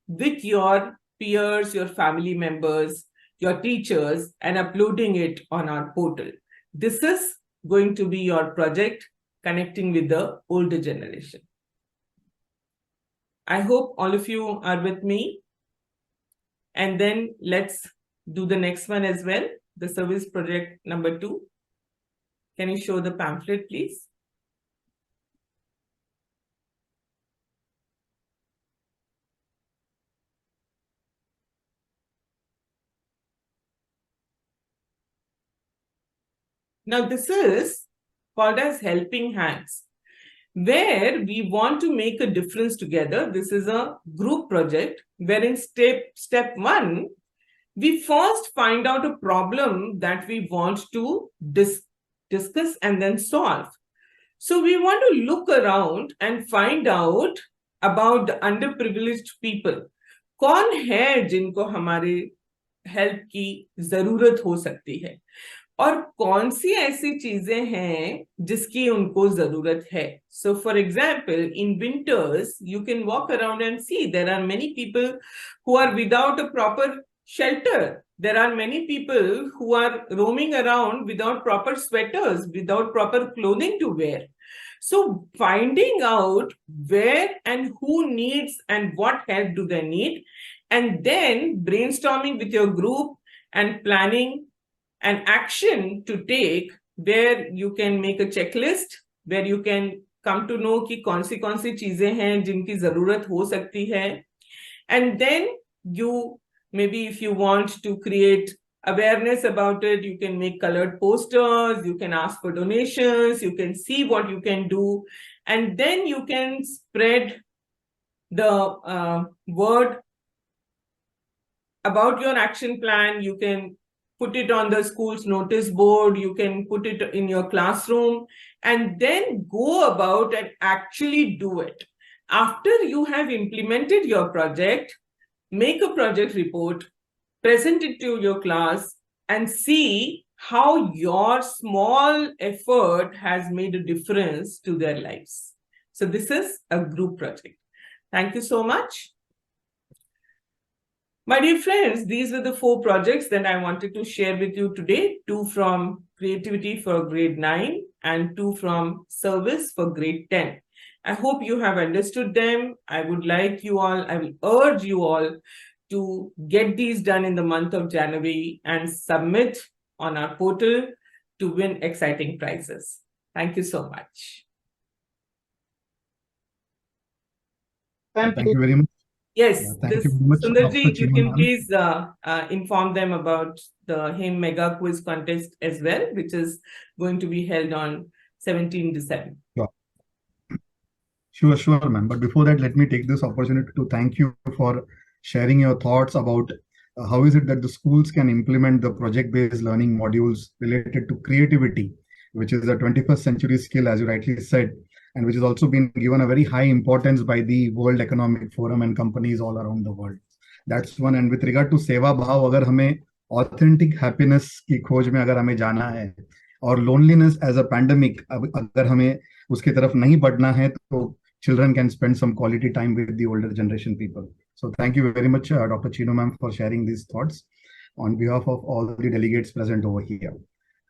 with your peers, your family members, your teachers, and uploading it on our portal. This is going to be your project, connecting with the older generation. I hope all of you are with me. And then let's do the next one as well, the service project number 2. Can you show the pamphlet, please? Now, this is called as helping hands, where we want to make a difference together. This is a group project wherein step one, we first find out a problem that we want to discuss and then solve. So we want to look around and find out about the underprivileged people. कौन है जिनको हमारे help की जरूरत हो सकती है और कौन सी ऐसी चीजें हैं जिसकी उनको जरूरत है. So for example, in winters, you can walk around and see there are many people who are without a proper shelter. There are many people who are roaming around without proper sweaters, without proper clothing to wear. So finding out where and who needs and what help do they need, and then brainstorming with your group and planning an action to take, where you can make a checklist, where you can come to know कि कौन सी चीजें हैं जिनकी जरूरत हो सकती है. And then you, maybe if you want to create awareness about it, you can make colored posters, you can ask for donations, you can see what you can do, and then you can spread the word about your action plan. You can put it on the school's notice board, you can put it in your classroom, and then go about and actually do it. After you have implemented your project, make a project report, present it to your class, and see how your small effort has made a difference to their lives. So this is a group project. Thank you so much. My dear friends, these were the 4 projects that I wanted to share with you today. 2 from Creativity for grade 9 and 2 from Service for grade 10. I hope you have understood them. I would like you all, I will urge you all to get these done in the month of January and submit on our portal to win exciting prizes. Thank you so much. Thank you very much. Yes, thank you very much, Sundarji, Dr. you Chino can ma'am. please inform them about the HIM Mega Quiz Contest as well, which is going to be held on 17 December. Sure, ma'am. But before that, let me take this opportunity to thank you for sharing your thoughts about how is it that the schools can implement the project-based learning modules related to creativity, which is a 21st century skill, as you rightly said, and which has also been given a very high importance by the World Economic Forum and companies all around the world. That's one. And with regard to सेवा भाव, अगर हमें authentic happiness की खोज में अगर हमें जाना है और loneliness as a pandemic अगर हमें उसकी तरफ नहीं बढ़ना है, तो children can spend some quality time with the older generation people. So thank you very much, Dr. Chino ma'am, for sharing these thoughts on behalf of all the delegates present over here.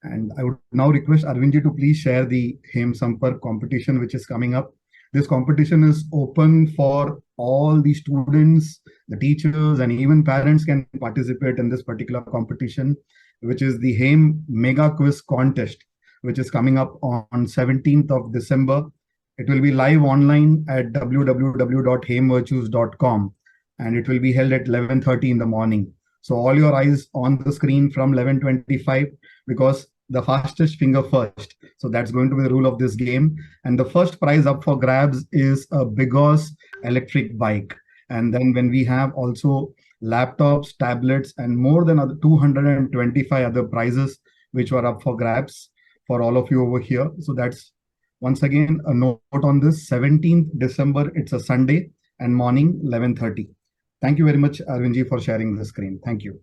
And I would now request Arvindji to please share the HEM Sampark competition which is coming up. This competition is open for all the students, the teachers, and even parents can participate in this particular competition, which is the HEM Mega Quiz Contest, which is coming up on 17th of December. It will be live online at www.hemvirtues.com, and it will be held at 11:30 in the morning. So all your eyes on the screen from 11:25, because the fastest finger first. So that's going to be the rule of this game. And the first prize up for grabs is a Bigos electric bike. And then when we have also laptops, tablets, and more than 225 other prizes which were up for grabs for all of you over here. So that's once again a note on this 17th December. It's a Sunday and morning 11:30. Thank you very much, Arvindji, for sharing the screen. Thank you.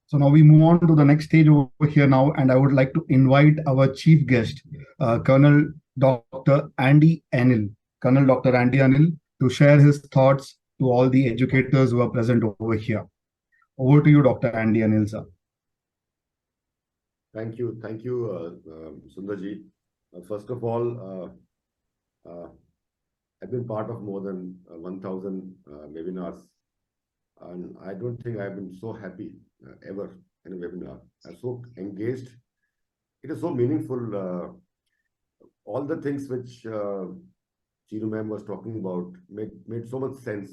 So now we move on to the next stage over here now, and I would like to invite our chief guest, Colonel Dr. Andy Anil. Colonel Dr. Andy Anil to share his thoughts to all the educators who are present over here. Over to you, Dr. Andy Anil, sir. Thank you, Sundarji. First of all, I've been part of more than 1,000 webinars, and I don't think I've been so happy ever in a webinar. I'm so engaged. It is so meaningful. All the things which Chino ma'am was talking about made so much sense.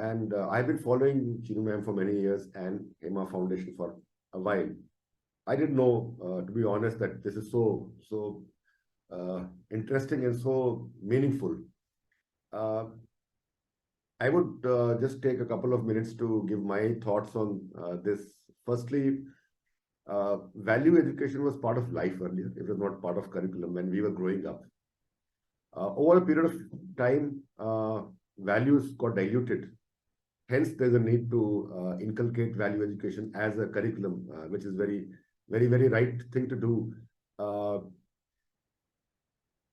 And I've been following Chino ma'am for many years and HEMA Foundation for a while. I didn't know, to be honest, that this is so interesting and so meaningful. I would just take a couple of minutes to give my thoughts on this. Firstly, value education was part of life earlier. It was not part of curriculum when we were growing up. Over a period of time, values got diluted. Hence, there's a need to inculcate value education as a curriculum, which is very right thing to do.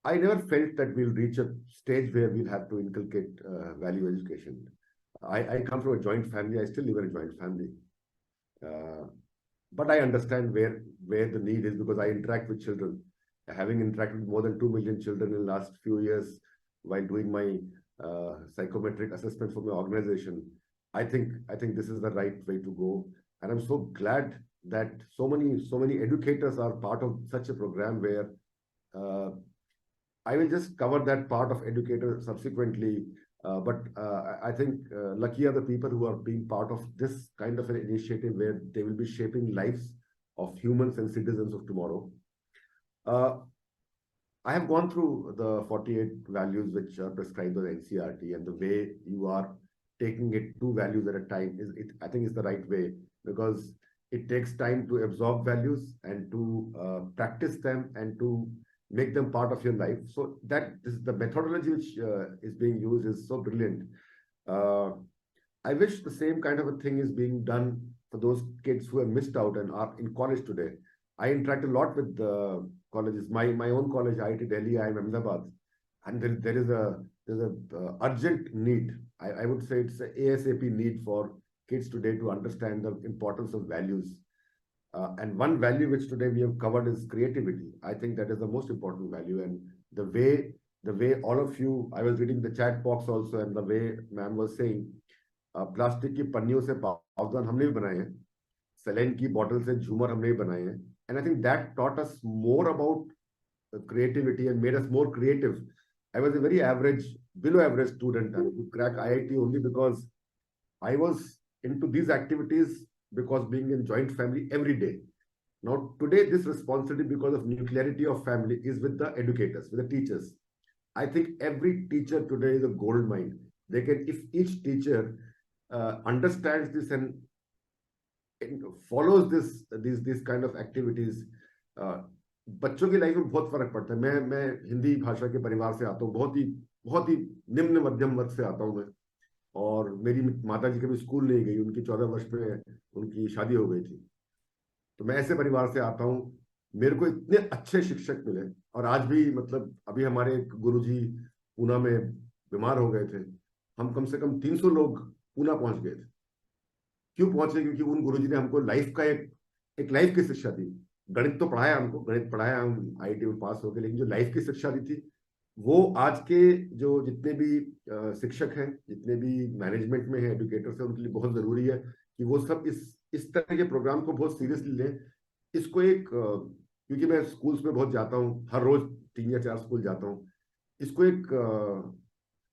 I never felt that we'll reach a stage where we'll have to inculcate value education. I come from a joint family. I still live in a joint family. But I understand where the need is, because I interact with children. Having interacted with more than 2 million children in the last few years while doing my psychometric assessment for my organization, I think this is the right way to go. And I'm so glad that so many educators are part of such a program, where I will just cover that part of educator subsequently. But I think lucky are the people who are being part of this kind of an initiative, where they will be shaping lives of humans and citizens of tomorrow. I have gone through the 48 values which are prescribed by the NCERT, and the way you are taking it 2 values at a time I think is the right way, because it takes time to absorb values and to practice them and to make them part of your life. So that is the methodology which is being used is so brilliant. I wish the same kind of a thing is being done for those kids who have missed out and are in college today. I interact a lot with colleges. My own college, IIT Delhi, I am Ahmedabad, and there's a urgent need. I would say it's an ASAP need for kids today to understand the importance of values. And one value which today we have covered is creativity. I think that is the most important value. And the way all of you, I was reading the chat box also, and the way ma'am was saying, plastic की पन्नियों से पावदान हमने भी बनाए हैं, सेलेन की bottle से झूमर हमने भी बनाए हैं. And I think that taught us more about creativity and made us more creative. I was a very average, below average student, and could crack IIT only because I was into these activities, because being in joint family every day. Now today, this responsibility, because of nuclearity of family, is with the educators, with the teachers. I think every teacher today is a gold mine. They can, if each teacher understands this and follows these kind of activities, बच्चों की life में बहुत फर्क पड़ता है. मैं हिंदी भाषा के परिवार से आता हूँ, बहुत ही निम्न मध्यम वर्ग से आता हूँ मैं. और मेरी माता जी कभी स्कूल नहीं गई, उनकी 14 वर्ष में उनकी शादी हो गई थी. तो मैं ऐसे परिवार से आता हूँ. मेरे को इतने अच्छे शिक्षक मिले, और आज भी मतलब अभी हमारे गुरुजी पूना में बीमार हो गए थे. हम कम से कम 300 लोग पूना पहुंच गए थे. क्यों पहुंचे? क्योंकि उन गुरुजी ने हमको लाइफ का एक लाइफ की शिक्षा दी. गणित तो पढ़ाया हमको, गणित पढ़ाया, हम आईआईटी में पास हो गए, लेकिन जो लाइफ की शिक्षा दी थी, वो आज के जो जितने भी शिक्षक हैं, जितने भी मैनेजमेंट में हैं, एडुकेटर्स हैं, उनके लिए बहुत जरूरी है कि वो सब इस तरह के प्रोग्राम को बहुत सीरियसली लें. इसको क्योंकि मैं स्कूल्स में बहुत जाता हूँ, हर रोज 3 या 4 स्कूल जाता हूँ. इसको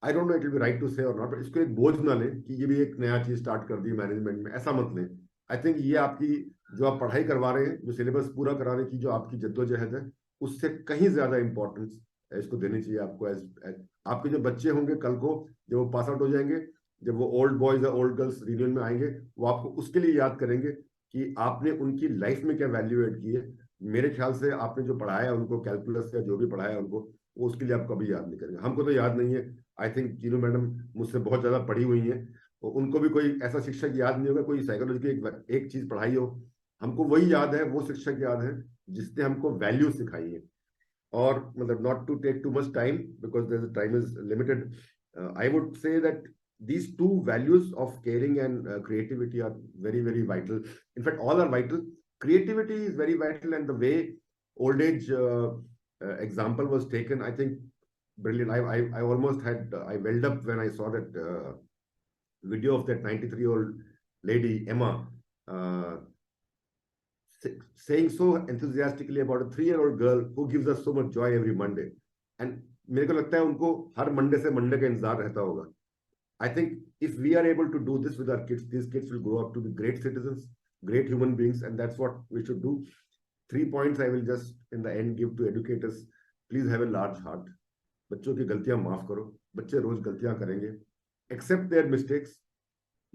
I don't know it will be right to say और नॉट, इसको एक बोझ ना लें कि ये भी एक नया चीज स्टार्ट कर दी मैनेजमेंट में, ऐसा मत लें. आई थिंक ये आपकी जो आप पढ़ाई करवा रहे हैं, जो सिलेबस पूरा कराने की जो आपकी जद्दोजहद है, उससे कहीं ज्यादा इंपॉर्टेंस इसको देनी चाहिए आपको. आपके जो बच्चे होंगे कल को, जब वो पास आउट हो जाएंगे, जब वो ओल्ड बॉयज या ओल्ड गर्ल्स यूनियन में आएंगे, वो आपको उसके लिए याद करेंगे कि आपने उनकी लाइफ में क्या वैल्यू एड की है. मेरे ख्याल से आपने जो पढ़ाया उनको, कैलकुलस या जो भी पढ़ाया उनको, वो उसके लिए आप कभी याद नहीं करेंगे. हमको तो याद नहीं है. आई थिंक जीनू मैडम मुझसे बहुत ज्यादा पढ़ी हुई हैं, तो उनको भी कोई ऐसा शिक्षक याद नहीं होगा, कोई साइकोलॉजी की एक चीज पढ़ाई हो. हमको वही याद है, वो शिक्षक याद है जिसने हमको वैल्यू सिखाई है. और मतलब not to take too much time, because the time is limited, I would say that these 2 values of caring and creativity are very vital. In fact, all are vital. Creativity is very vital, and the way old age example was taken, I think brilliant. I almost had I welled up when I saw that video of that 93-year-old lady Emma saying so enthusiastically about a 3-year-old girl who gives us so much joy every Monday. And मेरे को लगता है उनको हर Monday से Monday का इंतजार रहता होगा. I think if we are able to do this with our kids, these kids will grow up to be great citizens, great human beings, and that's what we should do. 3 points I will just in the end give to educators. Please have a large heart. बच्चों की गलतियां माफ करो. बच्चे रोज गलतियां करेंगे. Accept their mistakes.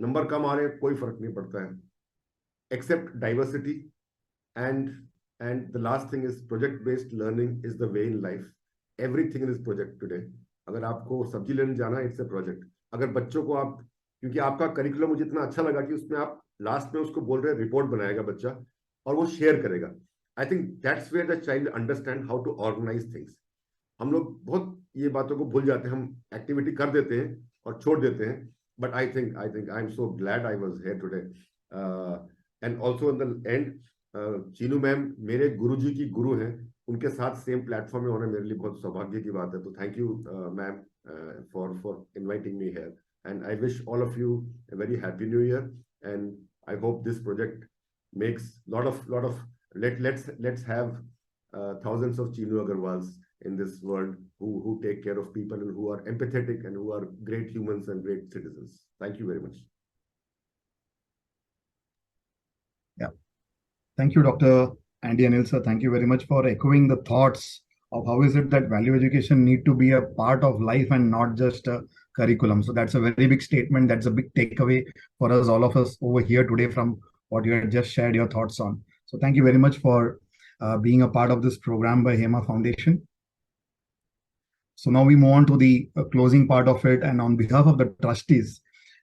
Number कम आ रहे हैं, कोई फर्क नहीं पड़ता है. Accept diversity. And the last thing is project-based learning is the way in life. Everything is project today. अगर आपको सब्जी लेने जाना है, it's a project. अगर बच्चों को आप, क्योंकि आपका करिकुलम मुझे इतना अच्छा लगा कि उसमें आप लास्ट में उसको बोल रहे हैं रिपोर्ट बनाएगा बच्चा और वो शेयर करेगा. I think that's where the child understand how to organise things. हम लोग बहुत ये बातों को भूल जाते हैं, हम एक्टिविटी कर देते हैं और छोड़ देते हैं. But I think I am so glad I was here today. And also in the end Chinu ma'am मेरे गुरुजी की गुरु हैं, उनके साथ सेम प्लेटफॉर्म में होना मेरे लिए बहुत सौभाग्य की बात है. तो thank you ma'am for inviting me here. And I wish all of you a very happy new year, and I hope this project makes lot of let's have thousands of Chinu Agarwals in this world who take care of people and who are empathetic and who are great humans and great citizens. Thank you very much. Yeah, thank you, Dr. Andy Anil sir. Thank you very much for echoing the thoughts of how is it that value education need to be a part of life and not just a curriculum. So that's a very big statement. That's a big takeaway for us, all of us over here today from what you had just shared your thoughts on. So thank you very much for being a part of this program by HEMA Foundation. So now we move on to the closing part of it. And on behalf of the trustees,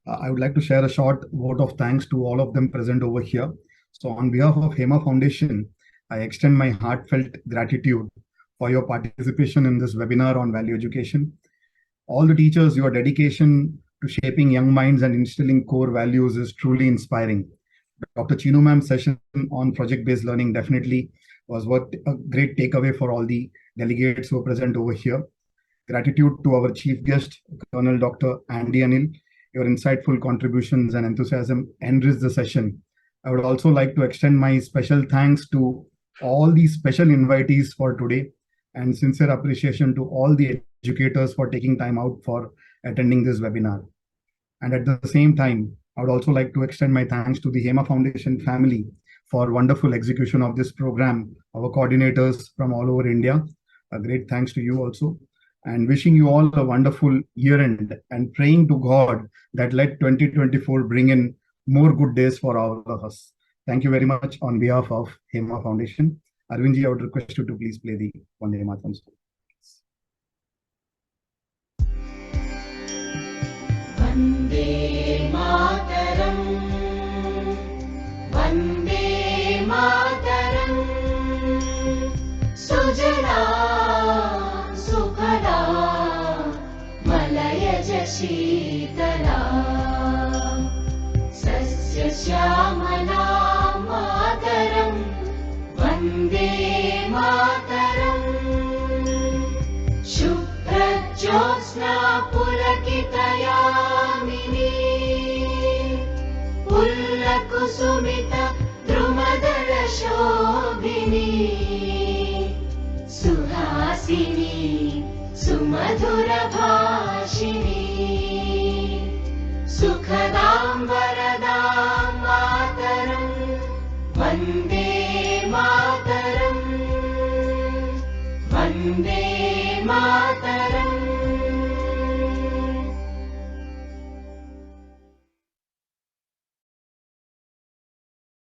I would like to share a short vote of thanks to all of them present over here. So on behalf of HEMA Foundation, I extend my heartfelt gratitude for your participation in this webinar on value education. All the teachers, your dedication to shaping young minds and instilling core values is truly inspiring. Dr. Chinu ma'am's session on project-based learning definitely was what a great takeaway for all the delegates who are present over here. Gratitude to our chief guest, Colonel Dr. Andy Anil. Your insightful contributions and enthusiasm enriched the session. I would also like to extend my special thanks to all the special invitees for today, and sincere appreciation to all the educators for taking time out for attending this webinar. And at the same time, I would also like to extend my thanks to the HEMA Foundation family for wonderful execution of this program, our coordinators from all over India. A great thanks to you also. And wishing you all a wonderful year end and praying to God that let 2024 bring in more good days for all of us. Thank you very much on behalf of HEMA Foundation. Arvindji, I would request you to please play the Vande Mataram song. Vande Mataram, Vande Mataram, Sujala Sukhada Malayaj Sheetala Sasya Shyamala Mataram Vande Mataram Shubhrajyosna Pulakitayamini Pullakusumita Drumadala Shobhini Suhasini Sumadhura Bhashini Sukhadam Varadam Mataram Vande Mataram Vande Mataram